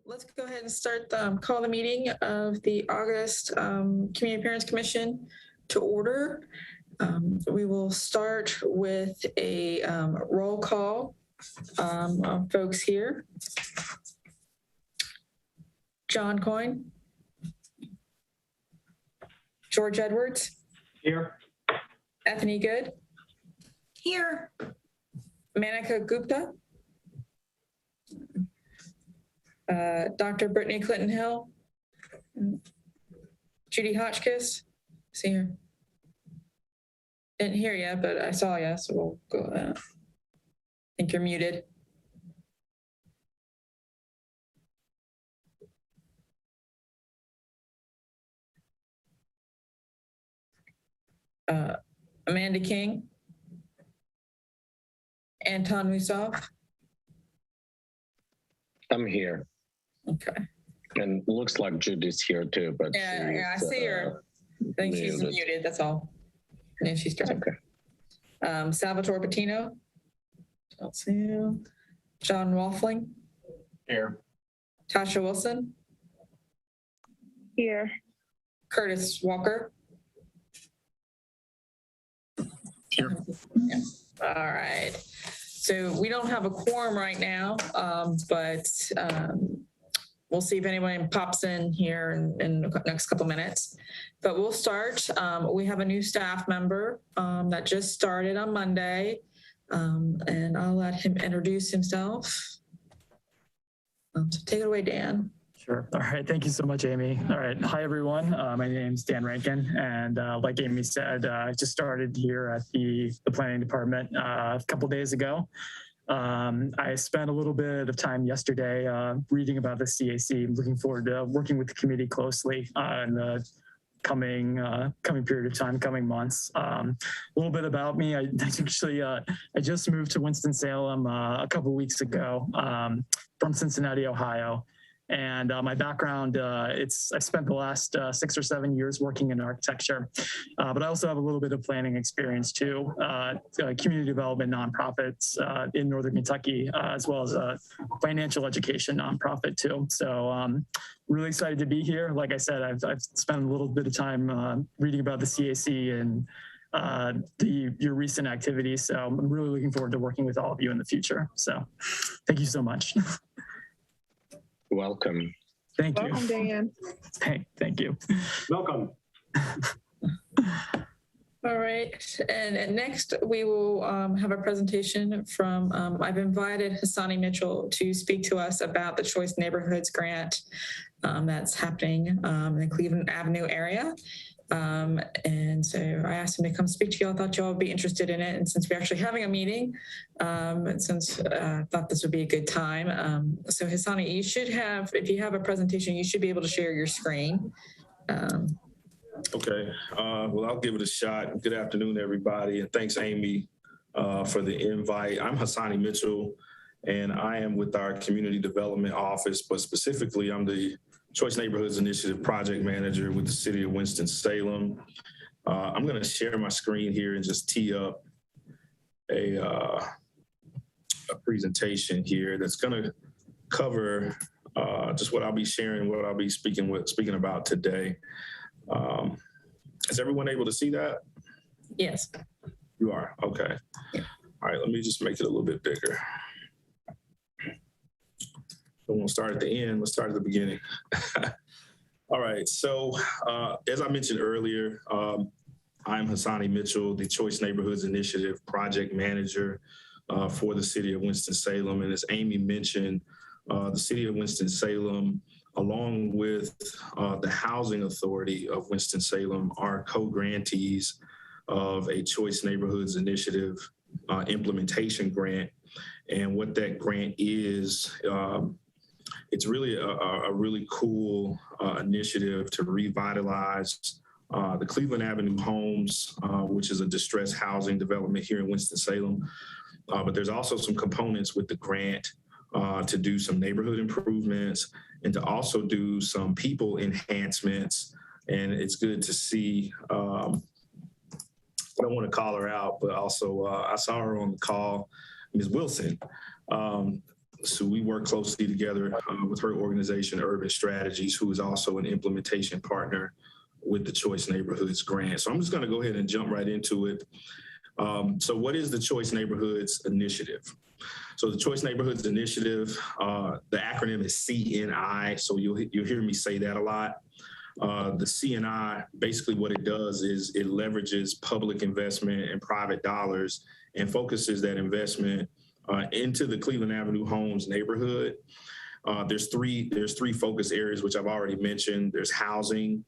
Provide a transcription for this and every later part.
Let's go ahead and start call the meeting of the August Community Appearance Commission to order. We will start with a roll call of folks here. John Coyne. George Edwards. Here. Ethany Good. Here. Manika Gupta. Dr. Brittany Clinton Hill. Judy Hotchkiss. See her. Didn't hear you, but I saw you, so we'll go. I think you're muted. Amanda King. Anton Musov. I'm here. Okay. And looks like Judy's here too, but yeah, I see her. I think she's muted. That's all. And then she's starting. Okay. Salvatore Patino. Don't see him. John Waffling. Here. Tasha Wilson. Here. Curtis Walker. Here. Yeah. All right. So we don't have a quorum right now, but we'll see if anyone pops in here in the next couple minutes. But we'll start. We have a new staff member that just started on Monday, and I'll let him introduce himself. So take it away, Dan. Sure. All right. Thank you so much, Amy. All right. Hi, everyone. My name is Dan Rankin. And like Amy said, I just started here at the planning department a couple days ago. I spent a little bit of time yesterday reading about the CAC. Looking forward to working with the committee closely in the coming period of time, coming months. A little bit about me. I just moved to Winston-Salem a couple weeks ago from Cincinnati, Ohio. And my background, I spent the last 6 or 7 years working in architecture, but I also have a little bit of planning experience too, community development nonprofits in Northern Kentucky, as well as a financial education nonprofit too. So really excited to be here. Like I said, I've spent a little bit of time reading about the CAC and your recent activities. So I'm really looking forward to working with all of you in the future. So thank you so much. Welcome. Thank you. Welcome, Dan. Hey, thank you. Welcome. All right, and next we will have a presentation from, I've invited Hassani Mitchell to speak to us about the Choice Neighborhoods Grant that's happening in the Cleveland Avenue area. And so I asked him to come speak to you. I thought y'all would be interested in it. And since we're actually having a meeting, since I thought this would be a good time. So Hassani, you should have, if you have a presentation, you should be able to share your screen. Okay, well, I'll give it a shot. Good afternoon, everybody. And thanks, Amy, for the invite. I'm Hassani Mitchell, and I am with our Community Development Office, but specifically, I'm the Choice Neighborhoods Initiative Project Manager with the City of Winston-Salem. I'm going to share my screen here and just tee up a presentation here that's going to cover just what I'll be sharing, what I'll be speaking about today. Is everyone able to see that? Yes. You are? Okay. Yeah. All right, let me just make it a little bit bigger. We won't start at the end, let's start at the beginning. All right, so as I mentioned earlier, I'm Hassani Mitchell, the Choice Neighborhoods Initiative Project Manager for the City of Winston-Salem. And as Amy mentioned, the City of Winston-Salem, along with the Housing Authority of Winston-Salem, are co-grantees of a Choice Neighborhoods Initiative implementation grant. And what that grant is, it's really a really cool initiative to revitalize the Cleveland Avenue homes, which is a distressed housing development here in Winston-Salem. But there's also some components with the grant to do some neighborhood improvements and to also do some people enhancements. And it's good to see, I don't want to call her out, but also I saw her on the call, Ms. Wilson. So we work closely together with her organization, Urban Strategies, who is also an implementation partner with the Choice Neighborhoods Grant. So I'm just going to go ahead and jump right into it. So what is the Choice Neighborhoods Initiative? So the Choice Neighborhoods Initiative, the acronym is CNI. So you'll hear me say that a lot. The CNI, basically what it does is it leverages public investment and private dollars and focuses that investment into the Cleveland Avenue Homes neighborhood. There's three focus areas, which I've already mentioned. There's housing,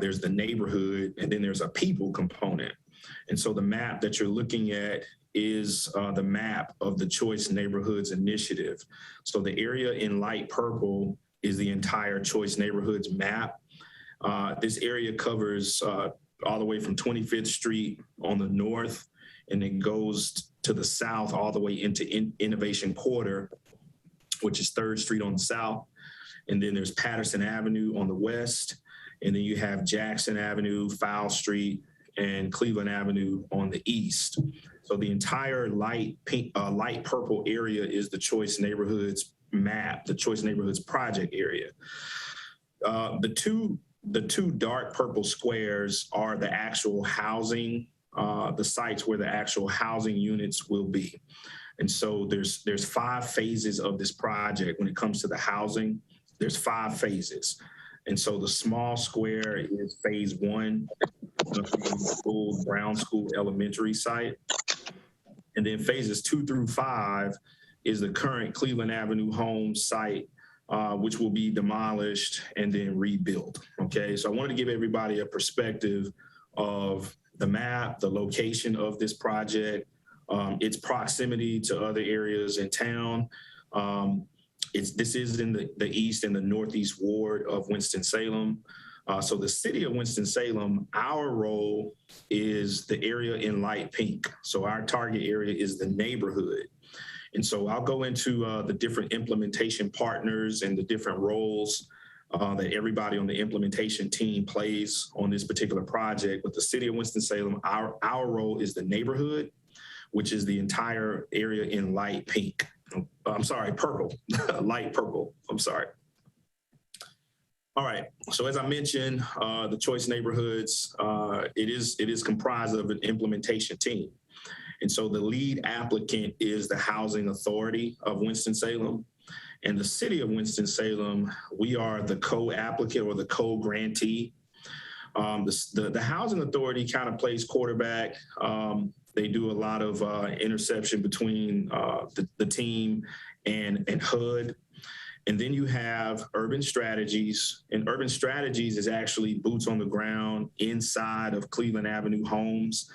there's the neighborhood, and then there's a people component. And so the map that you're looking at is the map of the Choice Neighborhoods Initiative. So the area in light purple is the entire Choice Neighborhoods map. This area covers all the way from 25th Street on the north, and it goes to the south all the way into Innovation Quarter, which is 3rd Street on the south. And then there's Patterson Avenue on the west. And then you have Jackson Avenue, Fowle Street, and Cleveland Avenue on the east. So the entire light purple area is the Choice Neighborhoods map, the Choice Neighborhoods project area. The two dark purple squares are the actual housing, the sites where the actual housing units will be. And so there's 5 phases of this project. When it comes to the housing, there's 5 phases. And so the small square is phase 1, the old Brown School Elementary site. And then phases 2 through 5 is the current Cleveland Avenue Homes site, which will be demolished and then rebuilt. Okay, so I wanted to give everybody a perspective of the map, the location of this project, its proximity to other areas in town. This is in the east and the northeast ward of Winston-Salem. So the city of Winston-Salem, our role is the area in light pink. So our target area is the neighborhood. And so I'll go into the different implementation partners and the different roles that everybody on the implementation team plays on this particular project. With the city of Winston-Salem, our role is the neighborhood, which is the entire area in light pink. I'm sorry, purple, light purple, I'm sorry. All right, so as I mentioned, the Choice Neighborhoods, it is comprised of an implementation team. And so the lead applicant is the Housing Authority of Winston-Salem. And the city of Winston-Salem, we are the co-applicant or the co-grantee. The Housing Authority kind of plays quarterback. They do a lot of interception between the team and HUD. And then you have Urban Strategies, and Urban Strategies is actually boots on the ground inside of Cleveland Avenue Homes.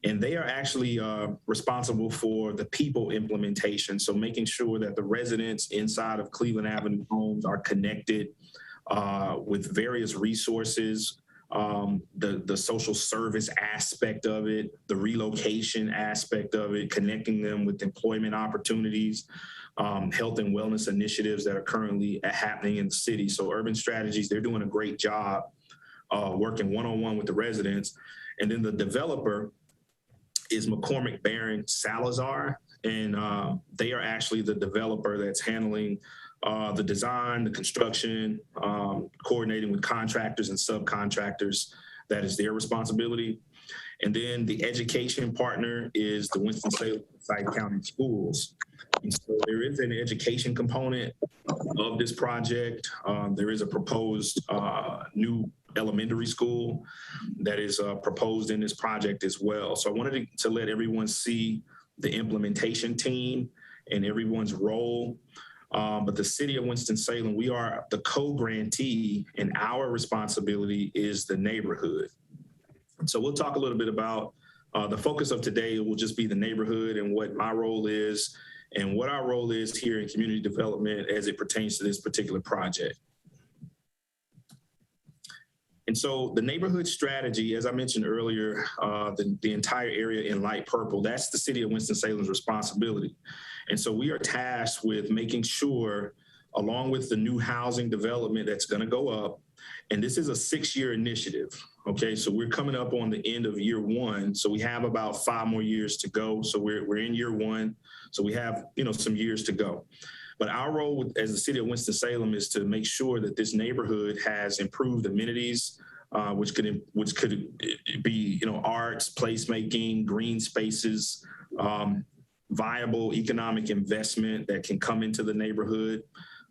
And they are actually responsible for the people implementation. So making sure that the residents inside of Cleveland Avenue Homes are connected with various resources, the social service aspect of it, the relocation aspect of it, connecting them with employment opportunities, health and wellness initiatives that are currently happening in the city. So Urban Strategies, they're doing a great job working one-on-one with the residents. And then the developer is McCormick Barron Salazar, and they are actually the developer that's handling the design, the construction, coordinating with contractors and subcontractors. That is their responsibility. And then the education partner is the Winston-Salem County Schools. And so there is an education component of this project. There is a proposed new elementary school that is proposed in this project as well. So I wanted to let everyone see the implementation team and everyone's role. But the city of Winston-Salem, we are the co-grantee, and our responsibility is the neighborhood. So we'll talk a little bit about the focus of today will just be the neighborhood and what my role is and what our role is here in community development as it pertains to this particular project. And so the neighborhood strategy, as I mentioned earlier, the entire area in light purple, that's the city of Winston-Salem's responsibility. And so we are tasked with making sure, along with the new housing development that's going to go up, and this is a 6-year initiative. Okay, so we're coming up on the end of year 1. So we have about 5 more years to go. So we're in year 1. So we have, some years to go. But our role as the city of Winston-Salem is to make sure that this neighborhood has improved amenities, which could be, arts, placemaking, green spaces, viable economic investment that can come into the neighborhood,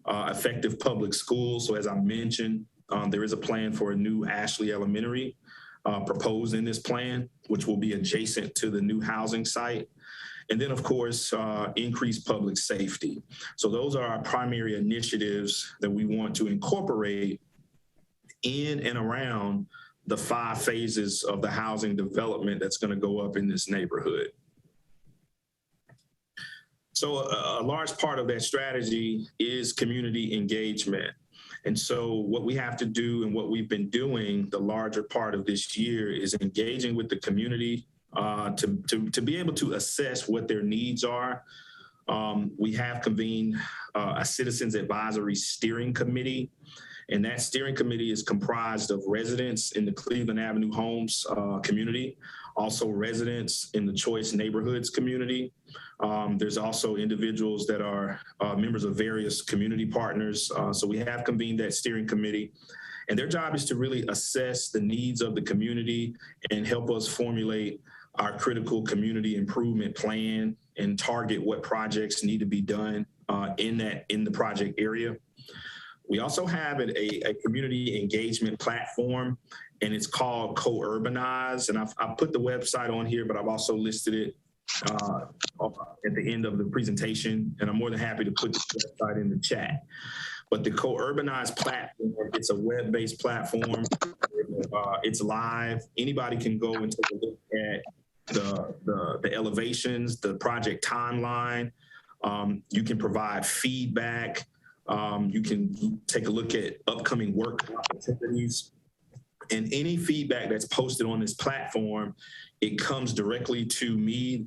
effective public schools. So as I mentioned, there is a plan for a new Ashley Elementary proposed in this plan, which will be adjacent to the new housing site. And then, of course, increased public safety. So those are our primary initiatives that we want to incorporate in and around the 5 phases of the housing development that's going to go up in this neighborhood. So a large part of that strategy is community engagement. And so what we have to do and what we've been doing the larger part of this year is engaging with the community to be able to assess what their needs are. We have convened a Citizens Advisory Steering Committee, and that steering committee is comprised of residents in the Cleveland Avenue Homes community, also residents in the Choice Neighborhoods community. There's also individuals that are members of various community partners. So we have convened that steering committee, and their job is to really assess the needs of the community and help us formulate our critical community improvement plan and target what projects need to be done in the project area. We also have a community engagement platform, and it's called Co-Urbanize. And I've put the website on here, but I've also listed it at the end of the presentation, and I'm more than happy to put the website in the chat. But the Co-Urbanize platform, it's a web-based platform. It's live. Anybody can go and take a look at the elevations, the project timeline. You can provide feedback. You can take a look at upcoming work opportunities. And any feedback that's posted on this platform, it comes directly to me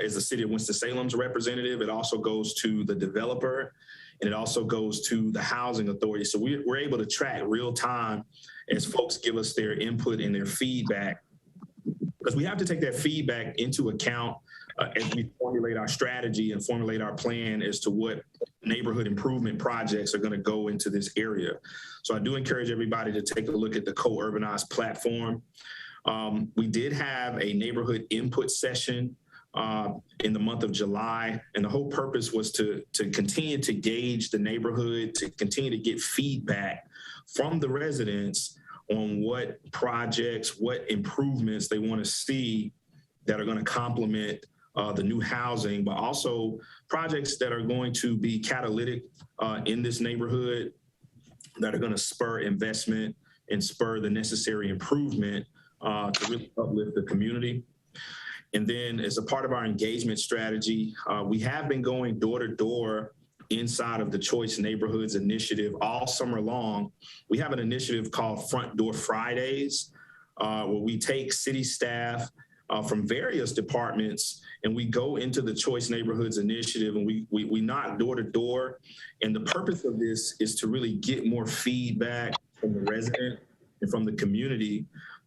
as the City of Winston-Salem's representative. It also goes to the developer, and it also goes to the housing authority. So we're able to track real time as folks give us their input and their feedback, because we have to take that feedback into account as we formulate our strategy and formulate our plan as to what neighborhood improvement projects are going to go into this area. So I do encourage everybody to take a look at the Co-Urbanize platform. We did have a neighborhood input session in the month of July, and the whole purpose was to continue to gauge the neighborhood, to continue to get feedback from the residents on what projects, what improvements they want to see that are going to complement the new housing, but also projects that are going to be catalytic in this neighborhood, that are going to spur investment and spur the necessary improvement to really uplift the community. And then as a part of our engagement strategy, we have been going door to door inside of the Choice Neighborhoods Initiative all summer long. We have an initiative called Front Door Fridays, where we take city staff from various departments, and we go into the Choice Neighborhoods Initiative, and we knock door to door. And the purpose of this is to really get more feedback from the resident and from the community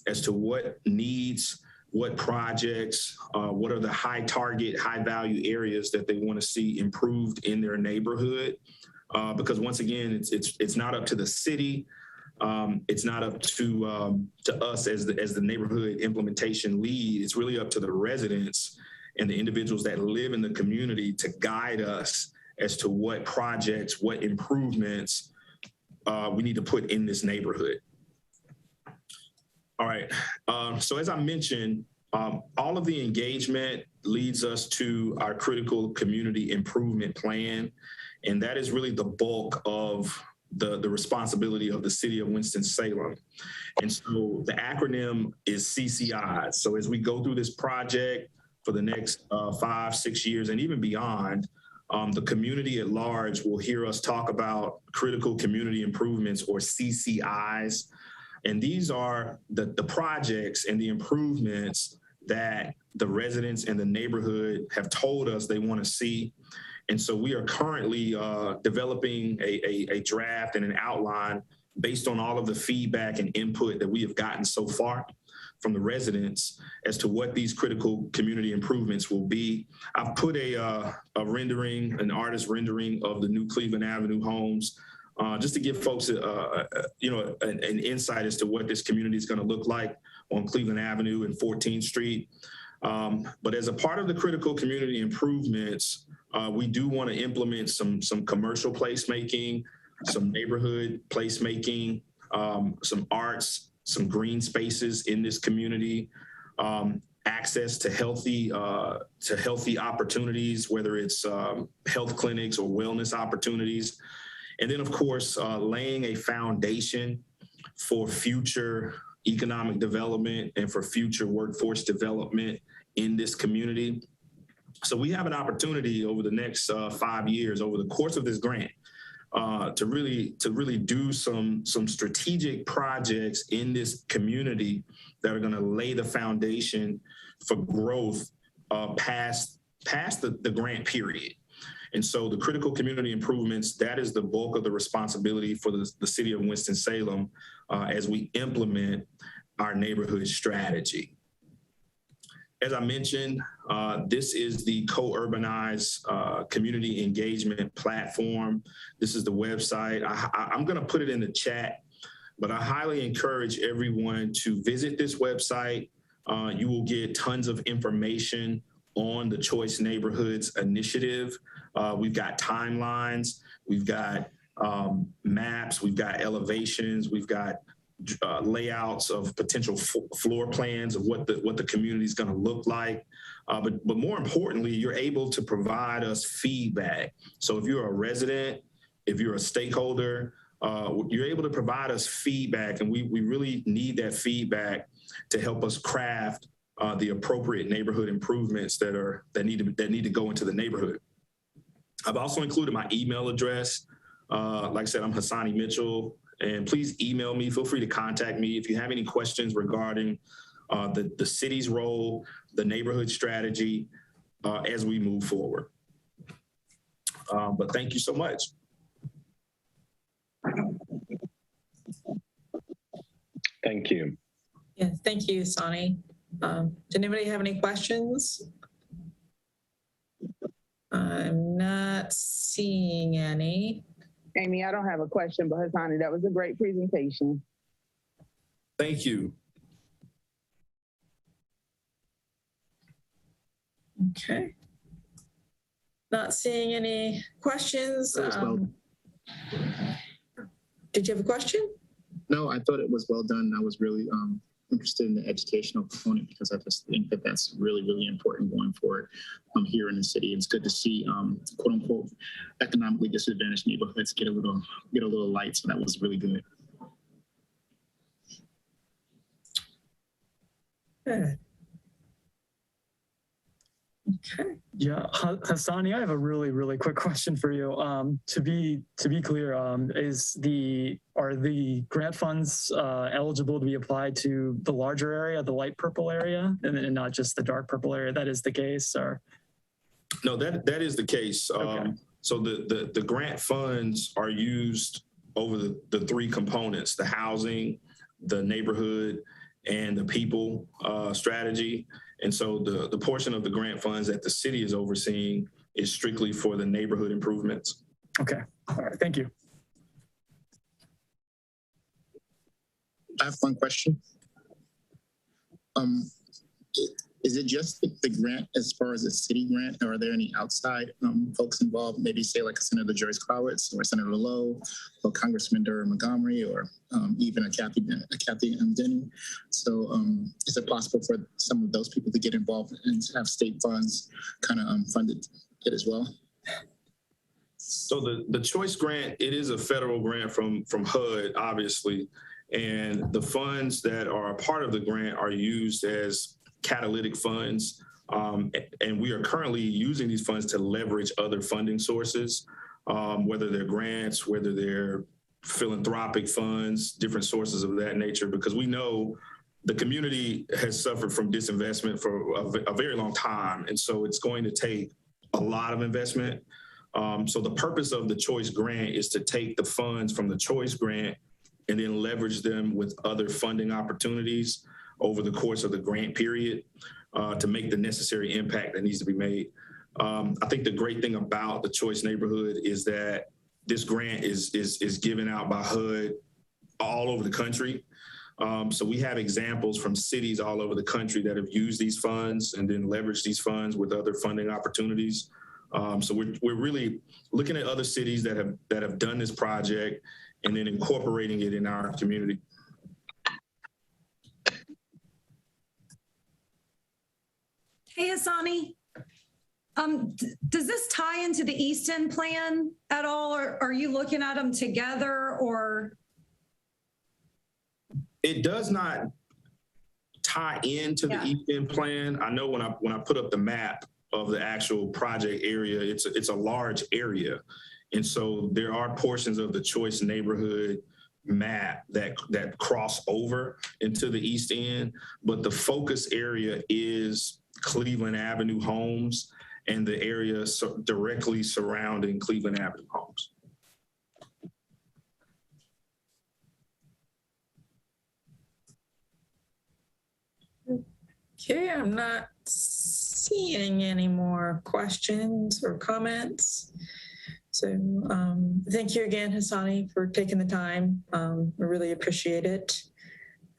as to what needs, what projects, what are the high target, high value areas that they want to see improved in their neighborhood. Because once again, it's not up to the city. It's not up to us as the neighborhood implementation lead. It's really up to the residents and the individuals that live in the community to guide us as to what projects, what improvements we need to put in this neighborhood. All right. So as I mentioned, all of the engagement leads us to our critical community improvement plan. And that is really the bulk of the responsibility of the City of Winston-Salem. And so the acronym is CCI. So as we go through this project for the next 5, 6 years and even beyond, the community at large will hear us talk about critical community improvements, or CCIs. And these are the projects and the improvements that the residents and the neighborhood have told us they want to see. And so we are currently developing a draft and an outline based on all of the feedback and input that we have gotten so far. from the residents as to what these critical community improvements will be. I've put a rendering, an artist rendering of the new Cleveland Avenue homes, just to give folks, an insight as to what this community is going to look like on Cleveland Avenue and 14th Street. But as a part of the critical community improvements, we do want to implement some commercial placemaking, some neighborhood placemaking, some arts, some green spaces in this community, access to healthy opportunities, whether it's health clinics or wellness opportunities. And then, of course, laying a foundation for future economic development and for future workforce development in this community. So we have an opportunity over the next 5 years, over the course of this grant, to really do some strategic projects in this community that are going to lay the foundation for growth past the grant period. And so the critical community improvements, that is the bulk of the responsibility for the city of Winston-Salem as we implement our neighborhood strategy. As I mentioned, this is the co-urbanized community engagement platform. This is the website. I'm going to put it in the chat, but I highly encourage everyone to visit this website. You will get tons of information on the Choice Neighborhoods initiative. We've got timelines, we've got maps, we've got elevations, we've got layouts of potential floor plans of what the community is going to look like. But more importantly, you're able to provide us feedback. So if you're a resident, if you're a stakeholder, you're able to provide us feedback, and we really need that feedback to help us craft the appropriate neighborhood improvements that need to go into the neighborhood. I've also included my email address. Like I said, I'm Hassani Mitchell, and please email me. Feel free to contact me if you have any questions regarding the city's role, the neighborhood strategy as we move forward. But thank you so much. Thank you. Yeah, thank you, Sonny. Did anybody have any questions? I'm not seeing any. Amy, I don't have a question, but Hassani, that was a great presentation. Thank you. Okay. Not seeing any questions. Did you have a question? No, I thought it was well done. I was really interested in the educational component because I just think that that's really, really important going forward here in the city. It's good to see quote unquote economically disadvantaged neighborhoods get a little light. So that was really good. Good. Okay. Yeah, Hassani, I have a really, really quick question for you. To be clear, are the grant funds eligible to be applied to the larger area, the light purple area, and not just the dark purple area? That is the case, or? No, that is the case. Okay. So the grant funds are used over the three components: the housing, the neighborhood, and the people strategy. And so the portion of the grant funds that the city is overseeing is strictly for the neighborhood improvements. Okay. All right. Thank you. I have one question. Is it just the grant as far as a city grant, or are there any outside folks involved? Maybe say like Senator Joyce Crowitz or Senator Lowe or Congressman Durham Montgomery or even a Kathy Denny. So is it possible for some of those people to get involved and have state funds kind of funded it as well? So the Choice Grant, it is a federal grant from HUD, obviously, and the funds that are a part of the grant are used as catalytic funds, and we are currently using these funds to leverage other funding sources, whether they're grants, whether they're philanthropic funds, different sources of that nature, because we know the community has suffered from disinvestment for a very long time, and so it's going to take a lot of investment. So the purpose of the Choice Grant is to take the funds from the Choice Grant and then leverage them with other funding opportunities. over the course of the grant period to make the necessary impact that needs to be made. I think the great thing about the Choice Neighborhood is that this grant is given out by HUD all over the country. So we have examples from cities all over the country that have used these funds and then leveraged these funds with other funding opportunities. So we're really looking at other cities that have done this project and then incorporating it in our community. Hey, Hassani. Does this tie into the East End plan at all, or are you looking at them together, or? It does not tie into the East End plan. I know when I put up the map of the actual project area, it's a large area. And so there are portions of the Choice Neighborhood map that cross over into the East End, but the focus area is Cleveland Avenue homes and the area directly surrounding Cleveland Avenue homes. Okay, I'm not seeing any more questions or comments. So thank you again, Hassani, for taking the time. We really appreciate it.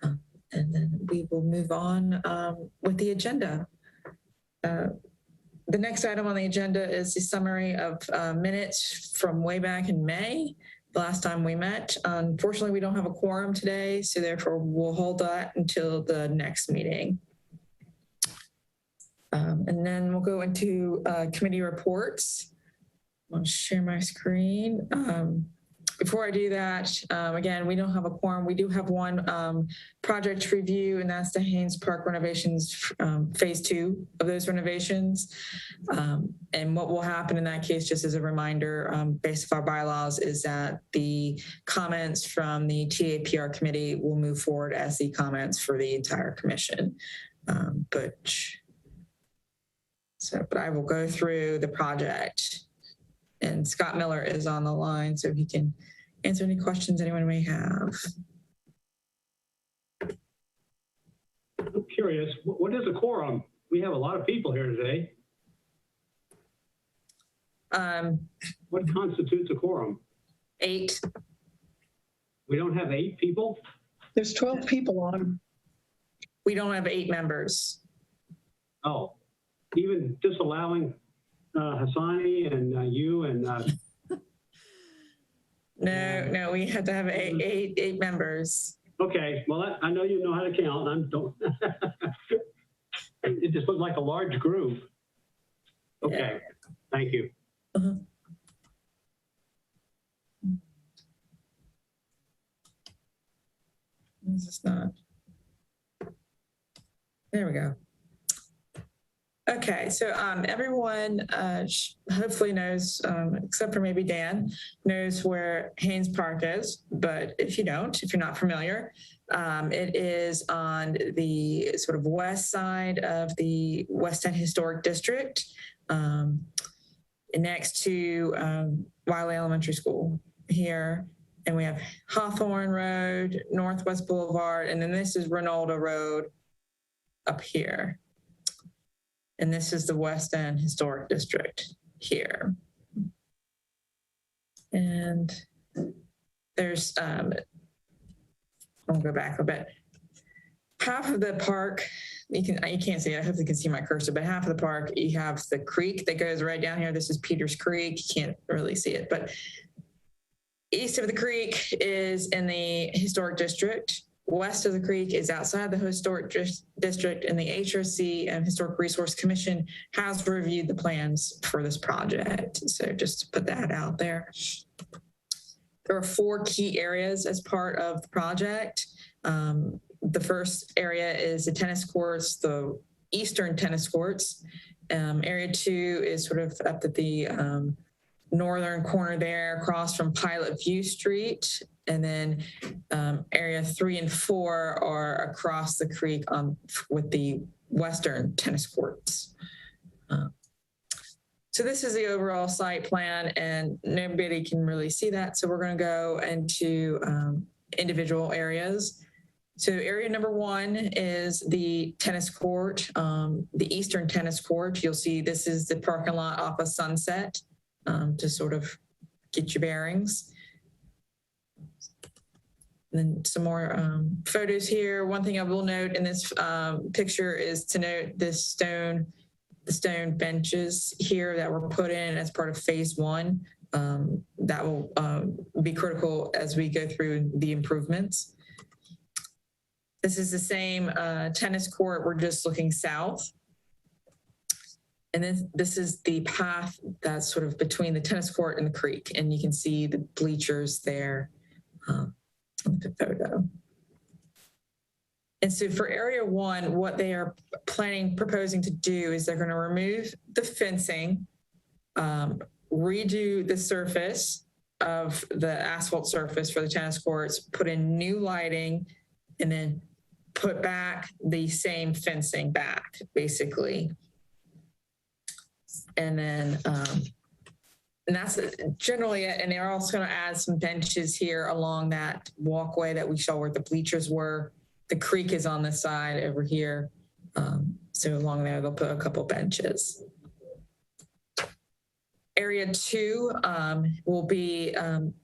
And then we will move on with the agenda. The next item on the agenda is the summary of minutes from way back in May, the last time we met. Unfortunately, we don't have a quorum today, so therefore we'll hold that until the next meeting. And then we'll go into committee reports. I'll share my screen. Before I do that, again, we don't have a quorum. We do have one project review, and that's the Haynes Park renovations, phase 2 of those renovations. And what will happen in that case, just as a reminder, based on our bylaws, is that the comments from the TAPR committee will move forward as the comments for the entire commission. But I will go through the project. And Scott Miller is on the line, so he can answer any questions anyone may have. I'm curious, what is a quorum? We have a lot of people here today. What constitutes a quorum? 8. We don't have 8 people? There's 12 people on. We don't have 8 members. Oh, even disallowing Hassani and you and No, we have to have eight members. Okay, well, I know you know how to count. I don't. It just looked like a large group. Okay, thank you. This is not. There we go. Okay, so everyone hopefully knows, except for maybe Dan, knows where Haynes Park is. But if you don't, if you're not familiar, it is on the sort of west side of the West End Historic District, next to Wiley Elementary School here. And we have Hawthorne Road, Northwest Boulevard, and then this is Ronaldo Road up here. And this is the West End Historic District here. And there's, I'll go back a bit. Half of the park, you can't see it, I hope you can see my cursor, but half of the park, you have the creek that goes right down here. This is Peters Creek, you can't really see it, but east of the creek is in the Historic District. West of the creek is outside the Historic District, and the HRC and Historic Resource Commission has reviewed the plans for this project. So just to put that out there. There are 4 key areas as part of the project. The first area is the tennis courts, the eastern tennis courts. Area 2 is sort of up at the northern corner there, across from Pilot View Street. And then area 3 and 4 are across the creek with the western tennis courts. So this is the overall site plan, and nobody can really see that. So we're going to go into individual areas. So area number one is the tennis court, the eastern tennis court. You'll see this is the parking lot off of Sunset, to sort of get your bearings. And then some more photos here. One thing I will note in this picture is to note this the stone benches here that were put in as part of phase one. That will be critical as we go through the improvements. This is the same tennis court. We're just looking south. And then this is the path that's sort of between the tennis court and the creek. And you can see the bleachers there on the photo. And so for area one, what they are proposing to do is they're going to remove the fencing, redo the surface of the asphalt surface for the tennis courts, put in new lighting, and then put back the same fencing back, basically. And then, and that's generally it. And they're also going to add some benches here along that walkway that we saw where the bleachers were. The creek is on the side over here. So along there, they'll put a couple benches. Area two will be,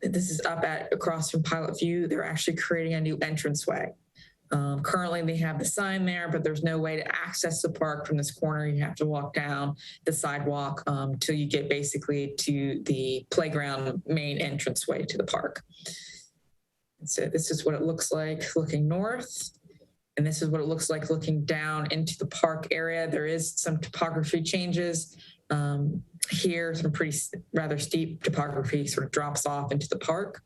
this is up across from Pilot View. They're actually creating a new entranceway. Currently they have the sign there, but there's no way to access the park from this corner. You have to walk down the sidewalk till you get basically to the playground main entranceway to the park. And so this is what it looks like looking north. And this is what it looks like looking down into the park area. There is some topography changes. Here, some pretty rather steep topography sort of drops off into the park.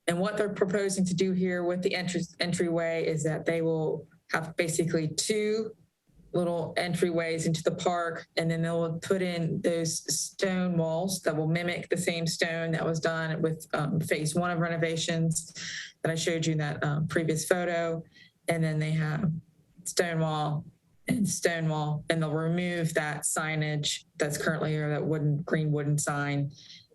And what they're proposing to do here with the entryway is that they will have basically two little entryways into the park, and then they'll put in those stone walls that will mimic the same stone that was done with phase one of renovations that I showed you in that previous photo. And then they have stone wall, and they'll remove that signage that's currently there, that green wooden sign.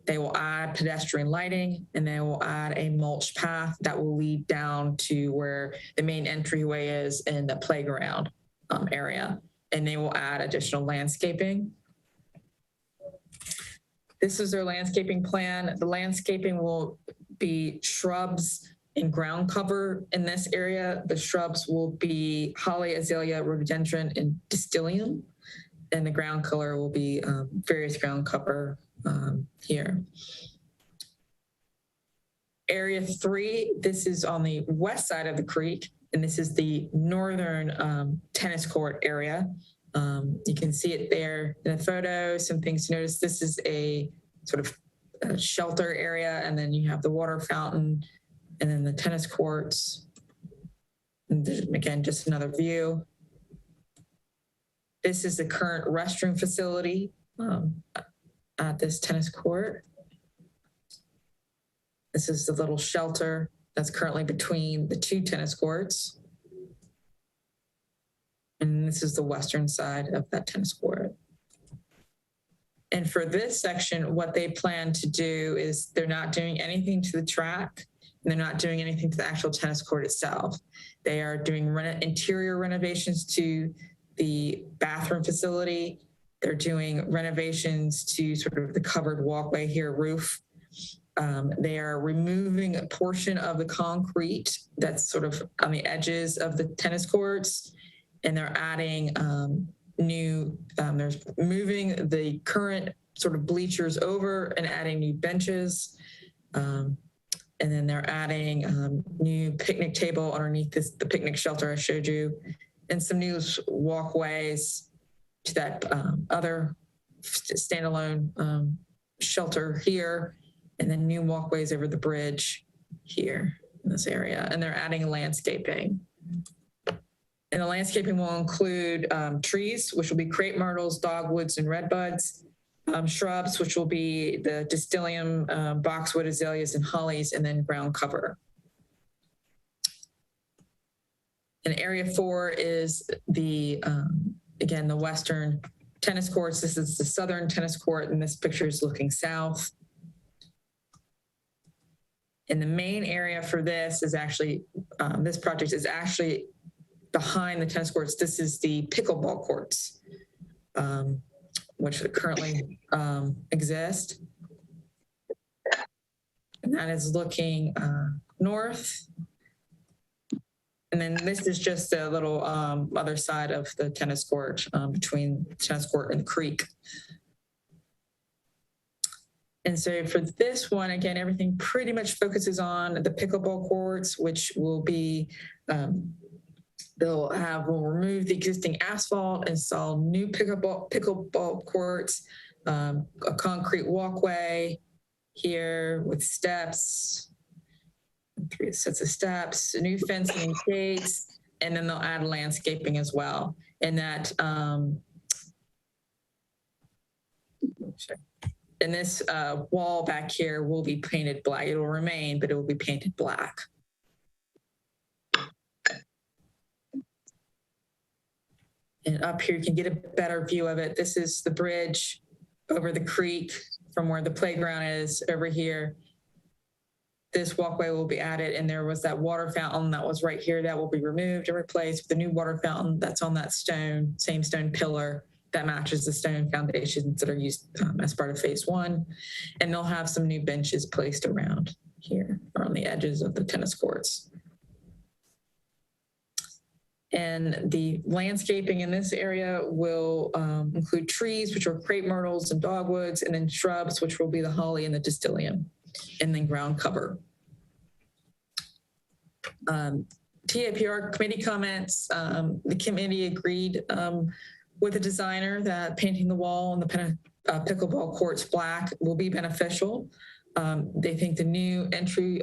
They will add pedestrian lighting, and they will add a mulch path that will lead down to where the main entryway is in the playground area. And they will add additional landscaping. This is their landscaping plan. The landscaping will be shrubs and ground cover in this area. The shrubs will be holly, azalea, rhododendron, and distilium. And the ground color will be various ground cover here. Area 3, this is on the west side of the creek, and this is the northern tennis court area. You can see it there in the photo. Some things to notice: this is a sort of a shelter area, and then you have the water fountain, and then the tennis courts. And again, just another view. This is the current restroom facility at this tennis court. This is the little shelter that's currently between the two tennis courts. And this is the western side of that tennis court. And for this section, what they plan to do is they're not doing anything to the track, and they're not doing anything to the actual tennis court itself. They are doing interior renovations to the bathroom facility. They're doing renovations to sort of the covered walkway here, roof. They are removing a portion of the concrete that's sort of on the edges of the tennis courts, and they're adding there's moving the current sort of bleachers over and adding new benches. And then they're adding new picnic table underneath the picnic shelter I showed you, and some new walkways to that other standalone shelter here, and then new walkways over the bridge here in this area. And they're adding landscaping. And the landscaping will include trees, which will be crepe myrtles, dogwoods, and redbuds, shrubs, which will be the distilium, boxwood, azaleas, and hollies, and then ground cover. And area 4 is the, again, the western tennis courts. This is the southern tennis court, and this picture is looking south. And the main area for this is actually, this project is actually behind the tennis courts. This is the pickleball courts, which currently exist. And that is looking north. And then this is just a little other side of the tennis court, between the tennis court and the creek. And so for this one, again, everything pretty much focuses on the pickleball courts, which will be, we'll remove the existing asphalt, install new pickleball courts, a concrete walkway here with steps, 3 sets of steps, new fencing and gates, and then they'll add landscaping as well. And that, and this wall back here will be painted black. It will remain, but it will be painted black. And up here, you can get a better view of it. This is the bridge over the creek from where the playground is over here. This walkway will be added, and there was that water fountain that was right here that will be removed and replaced with the new water fountain that's on that stone, same stone pillar that matches the stone foundations that are used as part of phase 1. And they'll have some new benches placed around here or on the edges of the tennis courts. And the landscaping in this area will include trees, which are crepe myrtles and dogwoods, and then shrubs, which will be the holly and the distillium, and then ground cover. TAPR committee comments, the committee agreed with the designer that painting the wall and the pickleball courts black will be beneficial. They think the new entry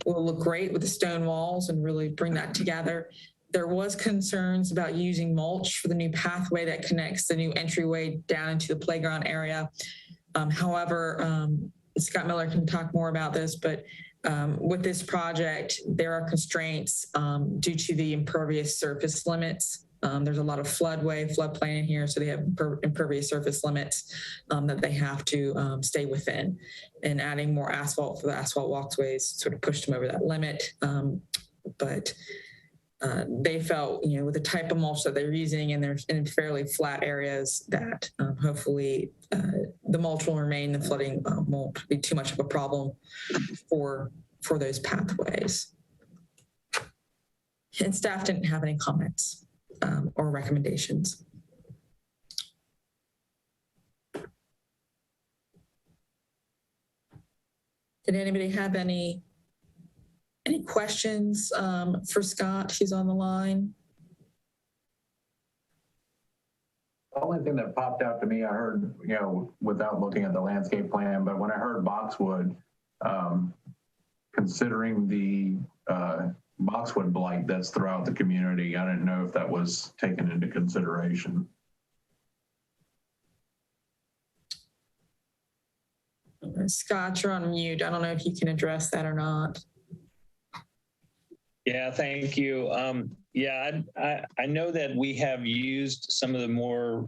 will look great with the stone walls and really bring that together. There was concerns about using mulch for the new pathway that connects the new entryway down into the playground area. However, Scott Miller can talk more about this, but with this project, there are constraints due to the impervious surface limits. There's a lot of floodplain in here, so they have impervious surface limits that they have to stay within. And adding more asphalt for the asphalt walkways sort of pushed them over that limit. But they felt, with the type of mulch that they're using, and they're in fairly flat areas, that hopefully the mulch will remain. The flooding won't be too much of a problem for those pathways. And staff didn't have any comments or recommendations. Did anybody have any questions for Scott? He's on the line. The only thing that popped out to me, I heard, without looking at the landscape plan, but when I heard boxwood, considering the boxwood blight that's throughout the community, I didn't know if that was taken into consideration. Scott, you're on mute. I don't know if you can address that or not. Yeah, thank you. I know that we have used some of the more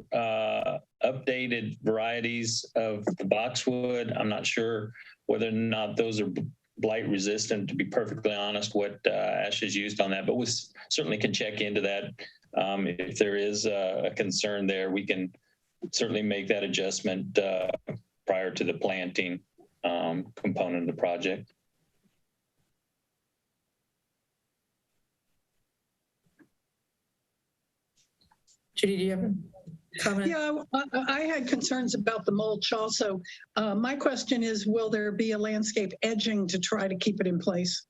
updated varieties of the boxwood. I'm not sure whether or not those are blight resistant, to be perfectly honest, what Ash has used on that, but we certainly can check into that. If there is a concern there, we can certainly make that adjustment prior to the planting component of the project. Judy, do you have a comment? Yeah, I had concerns about the mulch also. My question is, will there be a landscape edging to try to keep it in place?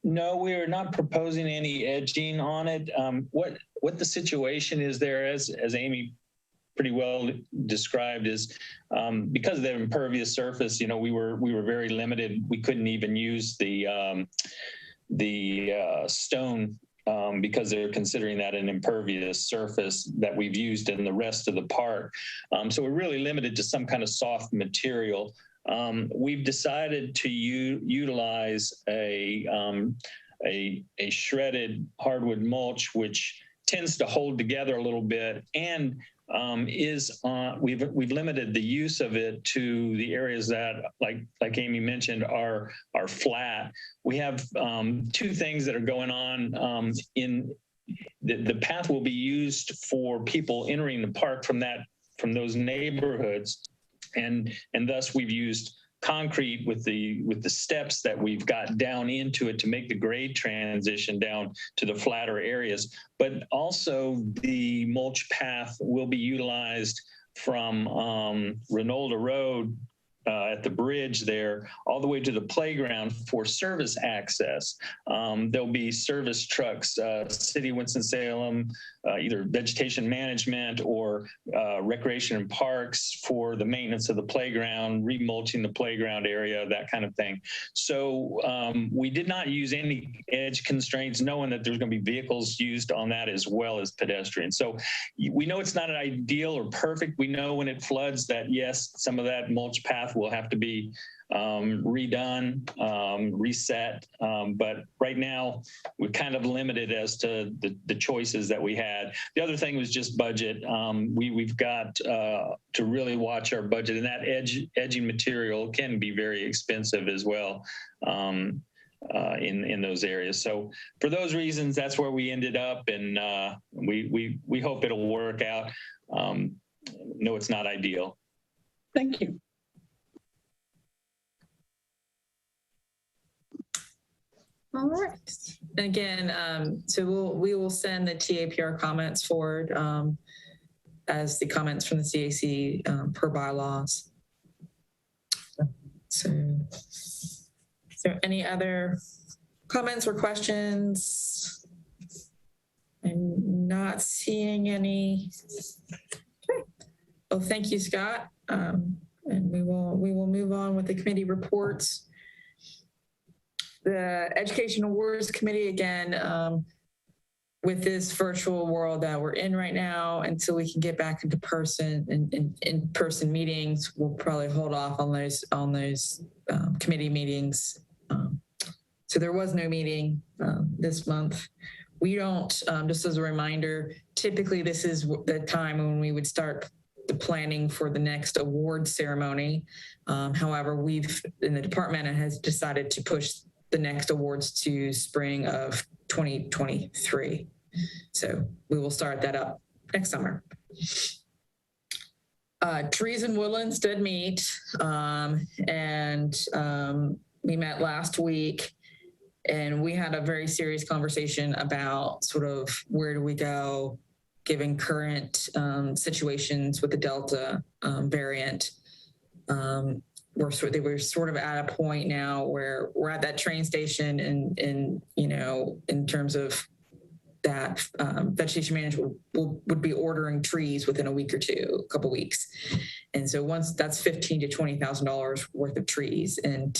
No, we are not proposing any edging on it. What the situation is there, as Amy pretty well described, is because of the impervious surface, we were very limited. We couldn't even use the stone because they're considering that an impervious surface that we've used in the rest of the park. So we're really limited to some kind of soft material. We've decided to utilize a shredded hardwood mulch, which tends to hold together a little bit and we've limited the use of it to the areas that, like Amy mentioned, are flat. We have two things that are going on. In the path will be used for people entering the park from those neighborhoods, and thus we've used concrete with the steps that we've got down into it to make the grade transition down to the flatter areas. But also the mulch path will be utilized from Renolda Road at the bridge there all the way to the playground for service access. There'll be service trucks, City of Winston-Salem, either vegetation management or recreation and parks for the maintenance of the playground, remulching the playground area, that kind of thing. So we did not use any edge constraints, knowing that there's going to be vehicles used on that as well as pedestrians. So we know it's not an ideal or perfect. We know when it floods that, yes, some of that mulch path will have to be redone, reset. But right now, we're kind of limited as to the choices that we had. The other thing was just budget. We've got to really watch our budget, and that edging material can be very expensive as well in those areas. So for those reasons, that's where we ended up, and we hope it'll work out. No, it's not ideal. Thank you. All right. And again, so we will send the TAPR comments forward as the comments from the CAC per bylaws. So, is there any other comments or questions? I'm not seeing any. Okay. Well, thank you, Scott. And we will move on with the committee reports. The Education Awards Committee, again, with this virtual world that we're in right now, until we can get back into person and in-person meetings, we'll probably hold off on those committee meetings. So there was no meeting this month. We don't, just as a reminder, typically this is the time when we would start the planning for the next award ceremony. However, we've, in the department, has decided to push the next awards to spring of 2023. So we will start that up next summer. Trees and Woodlands did meet, and we met last week, and we had a very serious conversation about sort of where do we go given current situations with the Delta variant. They were sort of at a point now where we're at that train station, and you know, in terms of that vegetation management would be ordering trees within a week or two, a couple weeks. And so once that's $15,000 to $20,000 worth of trees, and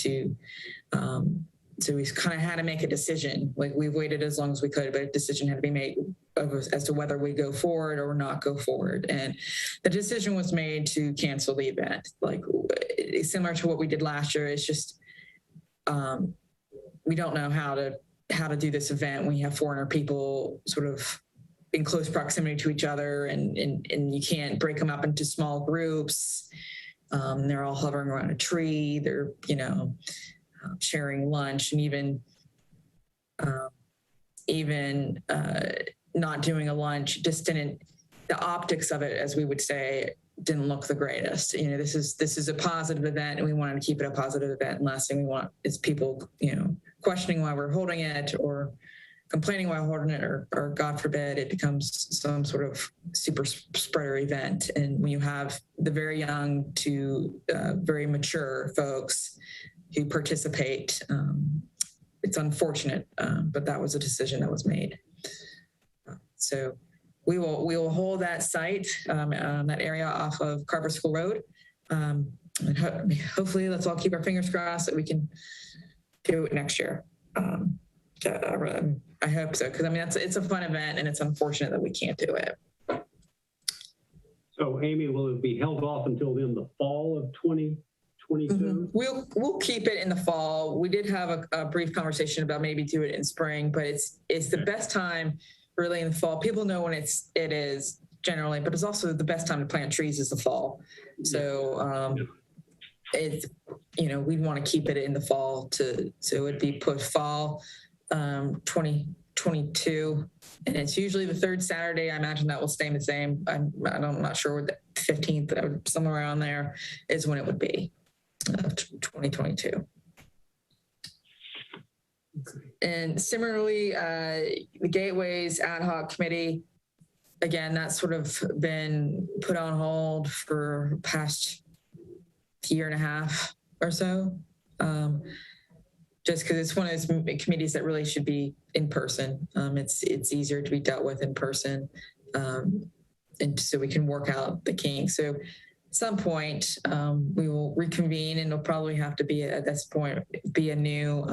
so we kind of had to make a decision. Like, we waited as long as we could, but a decision had to be made as to whether we go forward or not go forward. And the decision was made to cancel the event. Like, similar to what we did last year, it's just we don't know how to do this event when you have 400 people sort of in close proximity to each other, and you can't break them up into small groups. They're all hovering around a tree. They're, you know, sharing lunch, and even not doing a lunch just didn't, the optics of it, as we would say, didn't look the greatest. You know, this is a positive event, and we wanted to keep it a positive event. And last thing we want is people, you know, questioning why we're holding it, or complaining why we're holding it, or God forbid it becomes some sort of super spreader event. And when you have the very young to very mature folks who participate, it's unfortunate, but that was a decision that was made. So we will hold that site, that area off of Carver School Road. And hopefully, let's all keep our fingers crossed that we can do it next year. I hope so, because I mean, it's a fun event, and it's unfortunate that we can't do it. So Amy, will it be held off until then, the fall of 2022? Mm-hmm. We'll keep it in the fall. We did have a brief conversation about maybe do it in spring, but it's the best time really in the fall. People know when it is. generally, but it's also the best time to plant trees is the fall. So it's, you know, we'd want to keep it in the fall so it'd be put fall 2022, and it's usually the third Saturday. I imagine that will stay the same. I'm not sure what the 15th, somewhere around there is when it would be 2022. And similarly, the Gateways Ad Hoc Committee, again, that's sort of been put on hold for past year and a half or so, just because it's one of those committees that really should be in person. It's easier to be dealt with in person, and so we can work out the kinks. So at some point, we will reconvene, and it'll probably have to be at this point be a new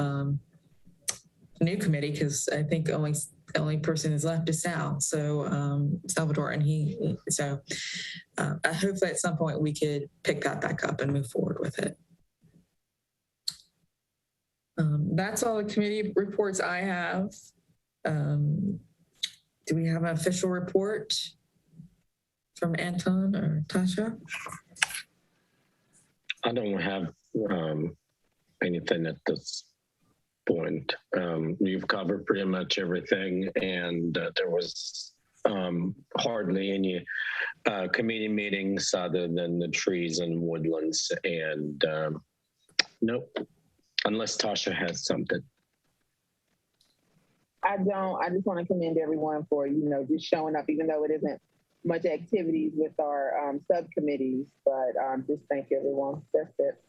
committee, because I think the only person is left is Sal. So Salvador, and hopefully at some point we could pick that back up and move forward with it. That's all the committee reports I have. Do we have an official report from Anton or Tasha? I don't have anything at this point. You've covered pretty much everything, and there was hardly any committee meetings other than the trees and woodlands, and nope, unless Tasha has something. I don't. I just want to commend everyone for, just showing up, even though it isn't much activities with our subcommittees, but just thank everyone. That's it.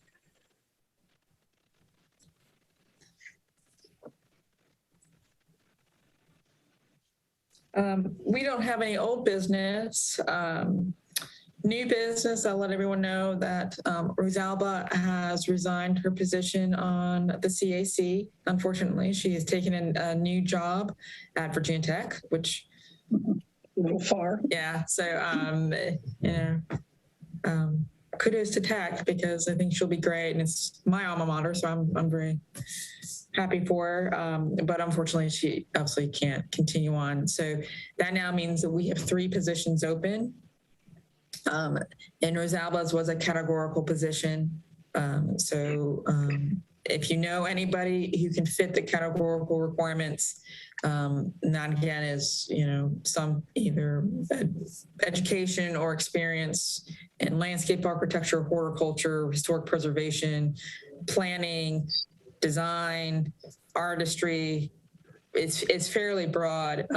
We don't have any old business. New business, I'll let everyone know that Rosalba has resigned her position on the CAC. Unfortunately, she has taken a new job at Virginia Tech, which A little far. yeah. So kudos to Tech, because I think she'll be great, and it's my alma mater, so I'm very happy for her. But unfortunately, she absolutely can't continue on. So that now means that we have 3 positions open. And Rosalba's was a categorical position. If you know anybody who can fit the categorical requirements, that again is, some either education or experience in landscape architecture, horticulture, historic preservation, planning, design, artistry. It's fairly broad.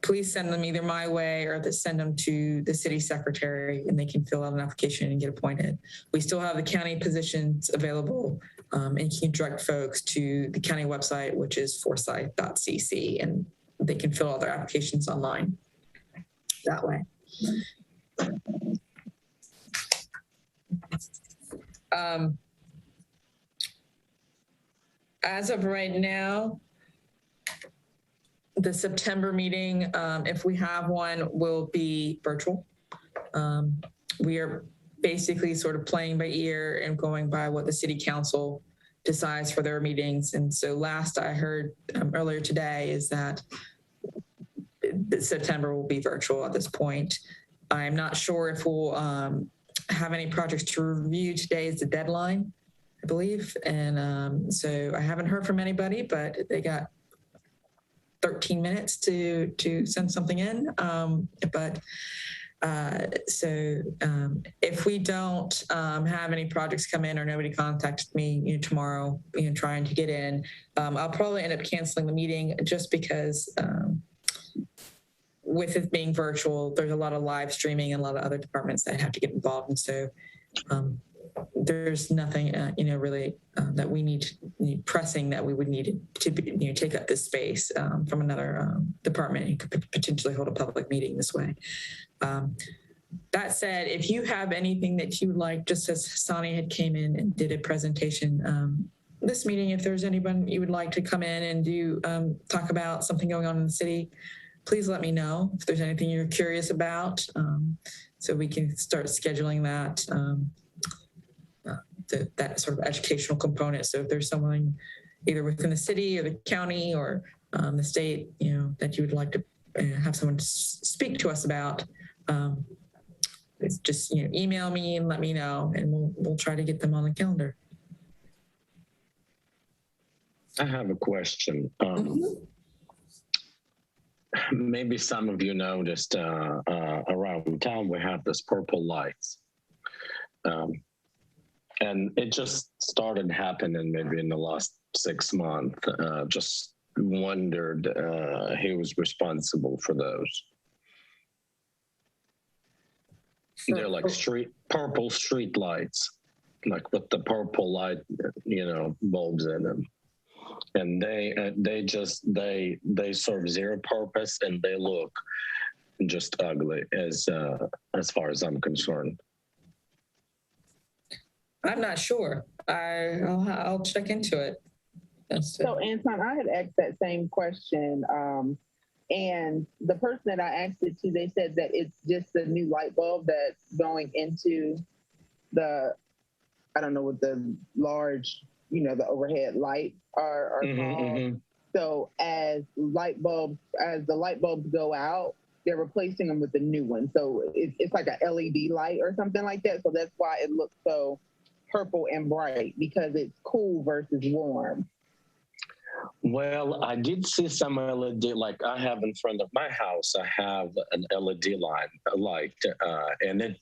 Please send them either my way or send them to the city secretary, and they can fill out an application and get appointed. We still have the county positions available, and you can direct folks to the county website, which is forsyth.cc, and they can fill out their applications online that way. As of right now, the September meeting, if we have one, will be virtual. We are basically sort of playing by ear and going by what the city council decides for their meetings. And so last I heard earlier today is that September will be virtual at this point. I'm not sure if we'll have any projects to review. Today is the deadline, I believe. And so I haven't heard from anybody, but they got 13 minutes to send something in. If we don't have any projects come in or nobody contacted me tomorrow, trying to get in, I'll probably end up canceling the meeting, just because with it being virtual, there's a lot of live streaming and a lot of other departments that have to get involved. And so there's nothing, really that we need pressing that we would need to take up this space from another department and could potentially hold a public meeting this way. That said, if you have anything that you would like, just as Hassani had came in and did a presentation this meeting, if there's anyone you would like to come in and do talk about something going on in the city, please let me know if there's anything you're curious about, so we can start scheduling that. That sort of educational component. So if there's someone either within the city or the county or the state, that you would like to have someone speak to us about, it's just, email me and let me know, and we'll try to get them on the calendar. I have a question. Maybe some of you noticed around town we have this purple lights. And it just started happening maybe in the last 6 months. Just wondered who was responsible for those. They're like purple street lights, like with the purple light, bulbs in them. And they serve zero purpose, and they look just ugly as far as I'm concerned. I'm not sure. I'll check into it. So Anton, I had asked that same question, and the person that I asked it to, they said that it's just the new light bulb that's going into the, I don't know what the large, the overhead lights are called. So as the light bulbs go out, they're replacing them with the new one. So it's like a LED light or something like that. So that's why it looks so purple and bright, because it's cool versus warm. Well, I did see some LED, like I have in front of my house, I have an LED light, and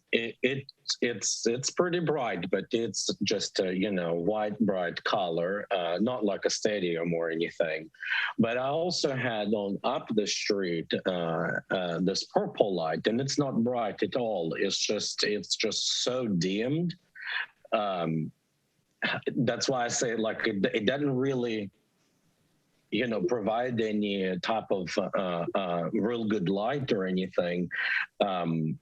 it's pretty bright, but it's just a, white, bright color, not like a stadium or anything. But I also had on up the street this purple light, and it's not bright at all. It's just so dimmed. That's why I say it doesn't really, provide any type of real good light or anything. And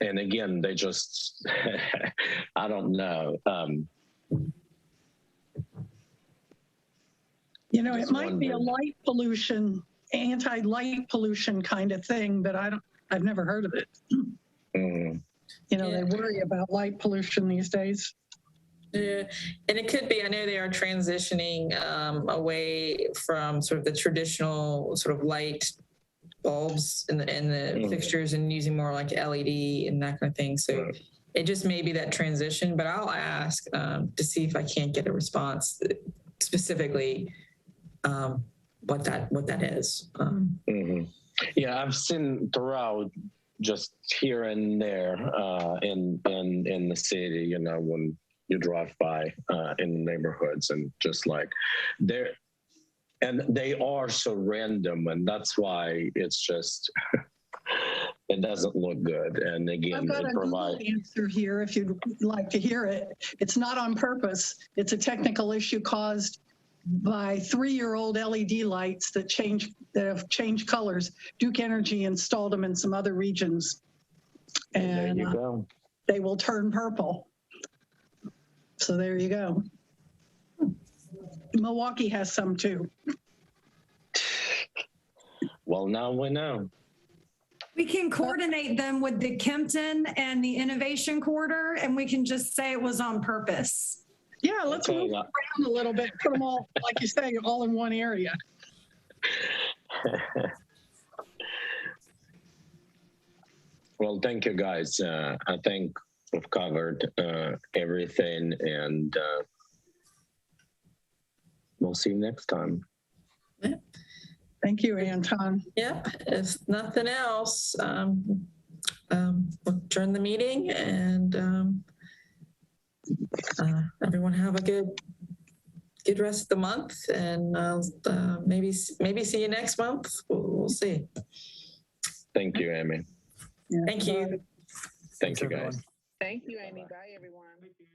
again, they just, I don't know. It might be a light pollution, anti-light pollution kind of thing, but I've never heard of it. They worry about light pollution these days. Yeah, and it could be, I know they are transitioning away from sort of the traditional sort of light bulbs in the fixtures and using more like LED and that kind of thing. So it just may be that transition, but I'll ask to see if I can't get a response specifically what that is. Yeah, I've seen throughout just here and there in the city, when you drive by in the neighborhoods, and just like they are so random, and that's why it's just it doesn't look good. And again, I've got they a provide Google answer here if you'd like to hear it. It's not on purpose. It's a technical issue caused by 3-year-old LED lights that have changed colors. Duke Energy installed them in some other regions, and there you go. They will turn purple. So there you go. Milwaukee has some too. Well, now we know. We can coordinate them with the Kempton and the Innovation Corridor, and we can just say it was on purpose. Yeah, let's move around a little bit. Put them all, like you say, all in one area. Well, thank you, guys. I think we've covered everything, and we'll see you next time. Yeah. Thank you, Anton. Yep. If nothing else, we'll adjourn the meeting, and everyone have a good rest of the month, and maybe see you next month. We'll see. Thank you, Amy. Yeah. Thank you. Thank you, guys. Thank you, Amy. Bye, everyone. Thank you.